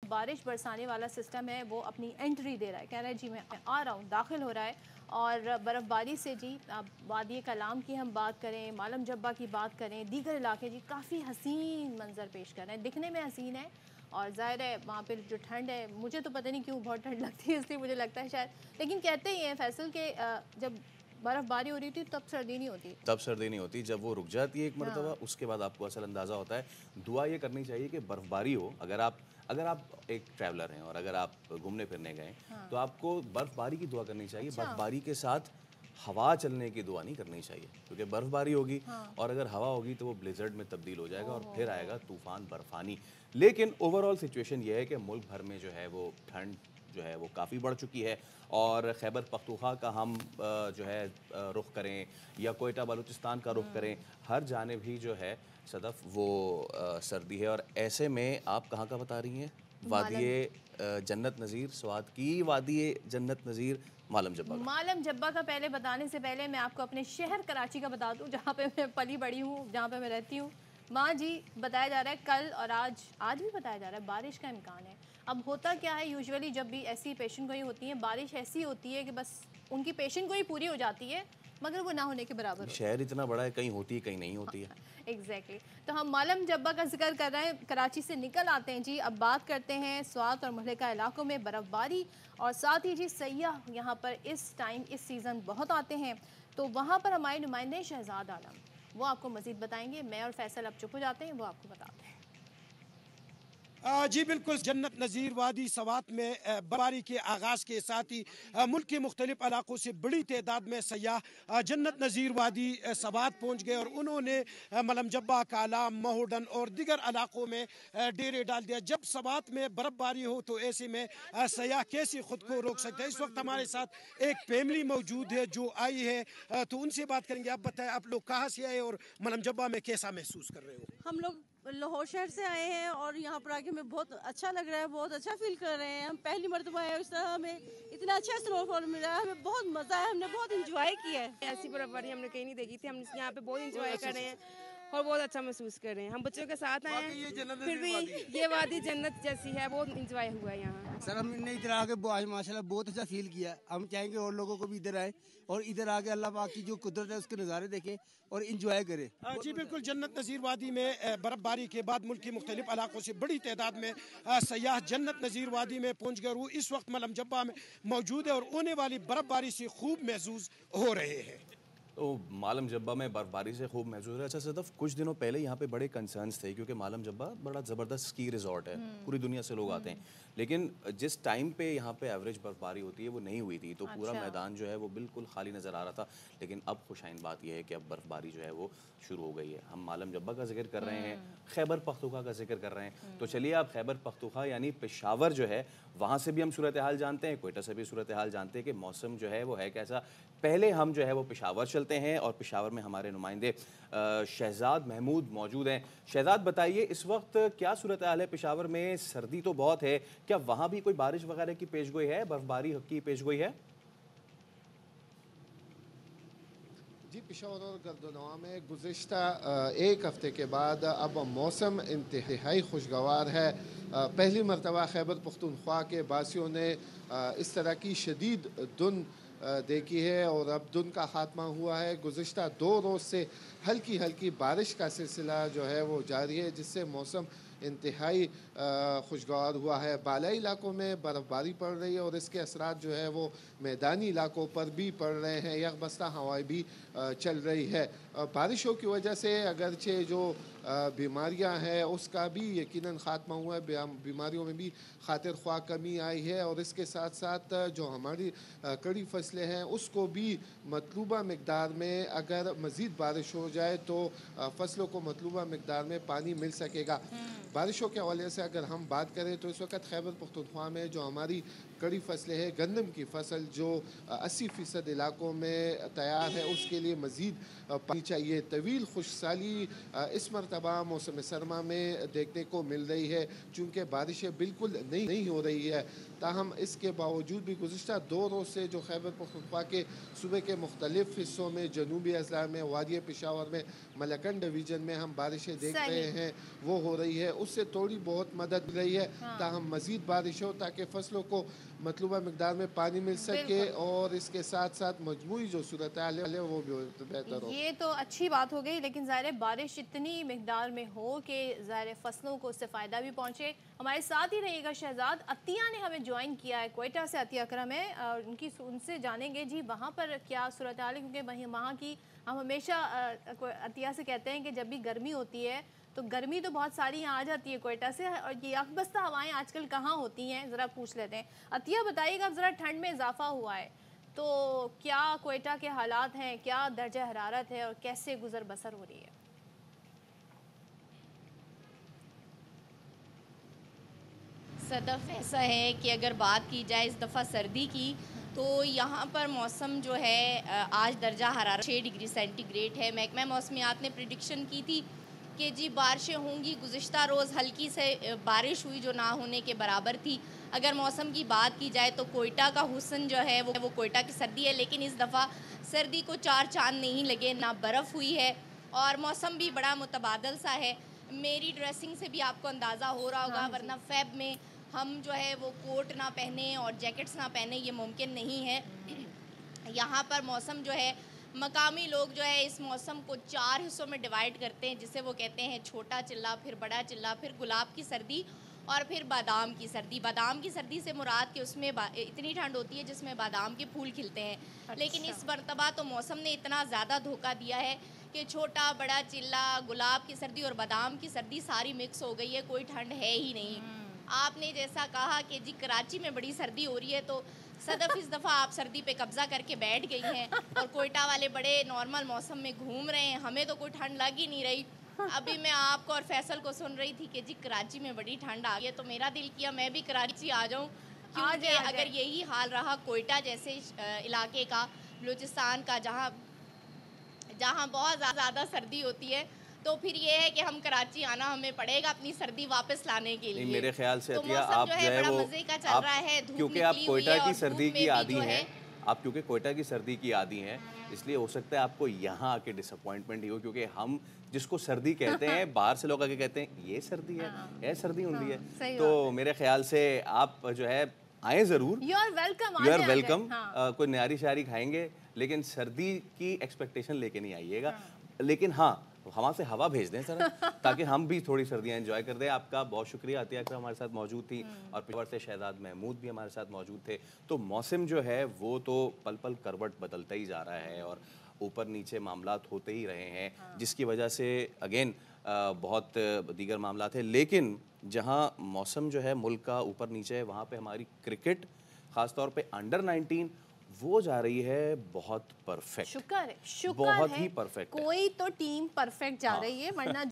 बारिश बरसाने वाला सिस्टम है वो अपनी एंट्री दे रहा है, कह रहा है जी मैं आ रहा हूँ, दाखिल हो रहा है। और बर्फ़बारी से जी अब वादी कलाम की हम बात करें, मालम जब्बा की बात करें, दीगर इलाके जी काफ़ी हसीन मंजर पेश कर रहे हैं, दिखने में हसीन है। और ज़ाहिर है वहाँ पे जो ठंड है, मुझे तो पता नहीं क्यों बहुत ठंड लगती है, इसलिए मुझे लगता है शायद, लेकिन कहते ही हैं फैसल के जब बर्फ़बारी हो रही थी तब सर्दी नहीं होती। तब सर्दी नहीं होती, जब वो रुक जाती है एक मरतबा, हाँ। उसके बाद आपको असल अंदाज़ा होता है। दुआ ये करनी चाहिए कि बर्फ़बारी हो, अगर आप एक ट्रैवलर हैं और अगर आप घूमने-फिरने गए, हाँ। तो आपको बर्फ़बारी की दुआ करनी चाहिए। अच्छा। बर्फ़बारी के साथ हवा चलने की दुआ नहीं करनी चाहिए, क्योंकि बर्फ़बारी होगी हाँ। और अगर हवा होगी तो वो ब्लिज़र्ड में तब्दील हो जाएगा और ओहो फिर हो। आएगा तूफ़ान बर्फ़ानी। लेकिन ओवरऑल सिचुएशन ये है कि मुल्क भर में जो है वो ठंड जो है वो काफ़ी बढ़ चुकी है और खैबर पख्तूनख्वा का हम जो है रुख करें या कोयटा बलूचिस्तान का रुख करें, हर जानिब ही जो है सदफ़ वो सर्दी है। और ऐसे में आप कहाँ का बता रही हैं? मालम वादिये जन्नत नज़ीर, स्वात की वादिये जन्नत नज़ीर, मालम जब्बा का। मालम जब्बा का पहले बताने से पहले मैं आपको अपने शहर कराची का बता दूं, जहाँ पे मैं पली बड़ी हूँ, जहाँ पे मैं रहती हूँ। माँ जी, बताया जा रहा है कल और आज भी बताया जा रहा है बारिश का इम्कान है। अब होता क्या है, यूजुअली जब भी ऐसी पेशेंट गोई होती है, बारिश ऐसी होती है कि बस उनकी पेशेंट गोई पूरी हो जाती है, मगर वो ना होने के बराबर होती शहर है। इतना बड़ा है, कहीं होती है, कहीं नहीं होती है। एग्जैक्टली तो हम मालम जब्बा का जिक्र कर रहे हैं, कराची से निकल आते हैं जी। अब बात करते हैं स्वात और मुहलिका इलाकों में बर्फ़बारी और साथ ही जी सयाह यहाँ पर इस टाइम इस सीज़न बहुत आते हैं। तो वहाँ पर हमारे नुमाइंदे शहजाद आलम वो आपको मज़ीद बताएंगे। मैं और फैसल अब चुप हो जाते हैं, वो आपको बताते हैं। जी बिल्कुल, जन्नत नज़ीर वादी सवात में बर्फबारी के आगाज़ के साथ ही मुल्क के मुख्तलिफ इलाकों से बड़ी तादाद में सयाह जन्नत नज़ीर वादी सवात पहुँच गए और उन्होंने मलम जब्बा, काला, महोडन और दिगर इलाकों में डेरे डाल दिया। जब सवात में बर्फबारी हो तो ऐसे में सयाह कैसे खुद को रोक सकते हैं। इस वक्त हमारे साथ एक फैमिली मौजूद है जो आई है, तो उनसे बात करेंगे। आप बताएं, आप लोग कहाँ से आए और मलम जब्बा में कैसा महसूस कर रहे हो? हम लोग लाहौर शहर से आए हैं और यहाँ पर आके हमें बहुत अच्छा लग रहा है, बहुत अच्छा फील कर रहे हैं। हम पहली मर्तबा आए, उस तरह हमें इतना अच्छा स्नोफॉल मिल रहा है, हमें बहुत मज़ा है, हमने बहुत इंजॉय किया है। ऐसी बर्फबारी हमने कहीं नहीं देखी थी। हम यहाँ पे बहुत इंजॉय कर रहे हैं और बहुत अच्छा महसूस कर रहे हैं। हम बच्चों के साथ आए हैं, फिर भी ये वादी जन्नत जैसी है, बहुत इंजॉय हुआ है यहाँ। सर हमने इधर आके माशाल्लाह बहुत अच्छा फील किया। हम चाहेंगे और लोगों को भी इधर आए और इधर आके अल्लाह पाक की जो कुदरत है उसके नज़ारे देखें और इंजॉय करें। जी बिल्कुल, जन्नत नज़ीर वादी में बर्फबारी के बाद मुल्क के मुख्तलिफ इलाकों से बड़ी तादाद में सयाह जन्नत नज़ीर वादी में पहुँच गए। वो इस वक्त मलम जब्बा में मौजूद है और होने वाली बर्फबारी से खूब महसूस हो रहे हैं। तो मालम जब्बा में बर्फबारी से खूब महसूस है। अच्छा सदफ, कुछ दिनों पहले यहाँ पे बड़े कंसर्न्स थे क्योंकि मालम जब्बा बड़ा ज़बरदस्त स्की रिजॉर्ट है, पूरी दुनिया से लोग आते हैं। लेकिन जिस टाइम पे यहाँ पे एवरेज बर्फबारी होती है वो नहीं हुई थी, तो पूरा अच्छा। मैदान जो है वो बिल्कुल खाली नज़र आ रहा था। लेकिन अब खुशाइन बात यह है कि अब बर्फबारी जो है वो शुरू हो गई है। हम मालम जब्बा का जिक्र कर रहे हैं, खैबर पख्तूनख्वा का जिक्र कर रहे हैं, तो चलिए आप खैबर पख्तूनख्वा यानी पेशावर जो है वहाँ से भी हम सूरत हाल जानते हैं, कोयटा से भी सूरत हाल जानते हैं कि मौसम जो है वो है कैसा। पहले हम जो है वो पेशावर चलते हैं और पेशावर में हमारे नुमाइंदे शहजाद महमूद मौजूद हैं। शहजाद बताइए, इस वक्त क्या सूरत हाल है पेशावर में? सर्दी तो बहुत है, क्या वहाँ भी कोई बारिश वगैरह की पेशगोई है, बर्फबारी की पेशगोई है? जी, पेशावर और गर्दनवा में गुज़िश्ता एक हफ़्ते के बाद अब मौसम इंतहाई खुशगवार है। पहली मरतबा खैबर पख्तूनख्वा के बासियों ने इस तरह की शदीद धुंध देखी है और अब धुंध का खात्मा हुआ है। गुज़िश्ता 2 रोज़ से हल्की हल्की बारिश का सिलसिला जो है वो जारी है, जिससे मौसम इंतहाई खुशगवार हुआ है। बालाई इलाकों में बर्फ़बारी पड़ रही है और इसके असरात जो है वो मैदानी इलाकों पर भी पड़ रहे हैं। यकबस्ता हवाएं भी चल रही है। बारिशों की वजह से अगरचे जो बीमारियां हैं उसका भी यकीनन ख़ात्मा हुआ है, बीमारियों में भी खातिर ख्वाह कमी आई है और इसके साथ साथ जो हमारी कड़ी फसलें हैं उसको भी मतलूबा मकदार में अगर मज़ीद बारिश हो जाए तो फसलों को मतलूबा मकदार में पानी मिल सकेगा। बारिशों के हवाले से अगर हम बात करें तो इस वक्त खैबर पख्तूनख्वा में जो हमारी कड़ी फसलें हैं, गंदम की फसल जो 80% इलाकों में तैयार है, उसके लिए मज़ीद पानी चाहिए। तवील खुशसाली इस मरतबा मौसम सरमा में देखने को मिल रही है, चूँकि बारिशें बिल्कुल नहीं हो रही है। ताहम इसके बावजूद भी गुज़िश्ता 2 रोज़ से जो खैबर पख्तूनख्वा के सूबे के मुख्तलिफ हिस्सों में, जनूबी अजला में, वादी पेशावर में, मलकन डिवीज़न में हम बारिशें देख रहे हैं, वो हो रही है। उससे थोड़ी बहुत मदद मिल रही है। ताहम मज़ीद बारिश हो ताकि फसलों को मतलूबा मिकदार में पानी मिल सके और इसके साथ साथ मजमूई जो सूरत हाल है वो भी बेहतर हो। ये तो अच्छी बात हो गई, लेकिन ज़ाहिर बारिश इतनी मिकदार में हो कि ज़ाहिर फसलों को उससे फ़ायदा भी पहुँचे। हमारे साथ ही रहिएगा शहजाद। अतिया ने हमें ज्वाइन किया है, क्वेटा से अतिया अकरम है, और उनसे जानेंगे जी वहाँ पर क्या सूरत हाल है, क्योंकि वहाँ की हम हमेशा अतिया से कहते हैं कि जब भी गर्मी होती है तो गर्मी तो बहुत सारी यहाँ आ जाती है क्वेटा से, और ये अकबस्ता हवाएं आजकल कहाँ होती हैं, ज़रा पूछ लेते हैं। अतिया बताइएगा, अब ज़रा ठंड में इजाफा हुआ है तो क्या क्वेटा के हालात हैं, क्या दर्जा हरारत है और कैसे गुजर बसर हो रही है? सदफ ऐसा है कि अगर बात की जाए इस दफ़ा सर्दी की, तो यहाँ पर मौसम जो है आज दर्जा हरारत 6 डिग्री सेंटीग्रेड है। महकमा मौसमियात ने प्रिडिक्शन की थी कि जी बारिशें होंगी। गुज़िश्ता रोज़ हल्की से बारिश हुई जो ना होने के बराबर थी। अगर मौसम की बात की जाए तो कोयटा का हुस्न जो है वो कोयटा की सर्दी है, लेकिन इस दफ़ा सर्दी को 4 चांद नहीं लगे, ना बर्फ़ हुई है और मौसम भी बड़ा मुतबादल सा है। मेरी ड्रेसिंग से भी आपको अंदाज़ा हो रहा होगा, वरना फ़ेब में हम जो है वो कोट ना पहने और जैकेट्स ना पहने ये मुमकिन नहीं है। यहाँ पर मौसम जो है, मकामी लोग जो है इस मौसम को 4 हिस्सों में डिवाइड करते हैं, जिसे वो कहते हैं छोटा चिल्ला, फिर बड़ा चिल्ला, फिर गुलाब की सर्दी और फिर बादाम की सर्दी। बादाम की सर्दी से मुराद कि उसमें इतनी ठंड होती है जिसमें बादाम के फूल खिलते हैं। अच्छा। लेकिन इस मरतबा तो मौसम ने इतना ज़्यादा धोखा दिया है कि छोटा बड़ा चिल्ला, गुलाब की सर्दी और बादाम की सर्दी सारी मिक्स हो गई है, कोई ठंड है ही नहीं। आपने जैसा कहा कि जी कराची में बड़ी सर्दी हो रही है, तो सदफ इस दफ़ा आप सर्दी पे कब्जा करके बैठ गई हैं और कोयटा वाले बड़े नॉर्मल मौसम में घूम रहे हैं। हमें तो कोई ठंड लग ही नहीं रही। अभी मैं आपको और फैसल को सुन रही थी कि जी कराची में बड़ी ठंड आ गई है, तो मेरा दिल किया मैं भी कराची आ जाऊं, क्योंकि अगर यही हाल रहा कोयटा जैसे इलाके का, बलूचिस्तान का, जहाँ बहुत ज़्यादा सर्दी होती है, तो फिर ये है कि हम कराची आना हमें पड़ेगा अपनी सर्दी वापस लाने के लिए। मेरे ख्याल से तो अतिया आप जो है वो मजे का चल रहा है, क्योंकि आप कोयटा की सर्दी की आदी हैं, आप क्योंकि कोयटा की सर्दी की आदी हैं, इसलिए हो सकता है आपको यहाँ आके डिसअपॉइंटमेंट ही हो, क्योंकि हम जिसको सर्दी कहते हैं बाहर से लोग आके कहते हैं ये सर्दी है, ये सर्दी होती है। तो मेरे ख्याल से आप जो है आए ज़रूर, यू आर वेलकम, कोई न्यारी शारी खाएंगे, लेकिन सर्दी की एक्सपेक्टेशन लेके नहीं आइएगा। लेकिन हाँ, वहाँ से हवा भेज दें सर, ताकि हम भी थोड़ी सर्दियाँ एंजॉय कर दें। आपका बहुत शुक्रिया, अतिया अकरम हमारे साथ मौजूद थी और पेशवर से शहजाद महमूद भी हमारे साथ मौजूद थे। तो मौसम जो है वो तो पल पल करवट बदलता ही जा रहा है और ऊपर नीचे मामलात होते ही रहे हैं, जिसकी वजह से अगेन बहुत दीगर मामलात हैं। लेकिन जहाँ मौसम जो है मुल्क का ऊपर नीचे है, वहाँ पे हमारी क्रिकेट ख़ासतौर पे अंडर-19 वो जा रही है बहुत परफेक्ट, शुक्र है, बहुत ही परफेक्ट। कोई तो टीम परफेक्ट जा रही है, वरना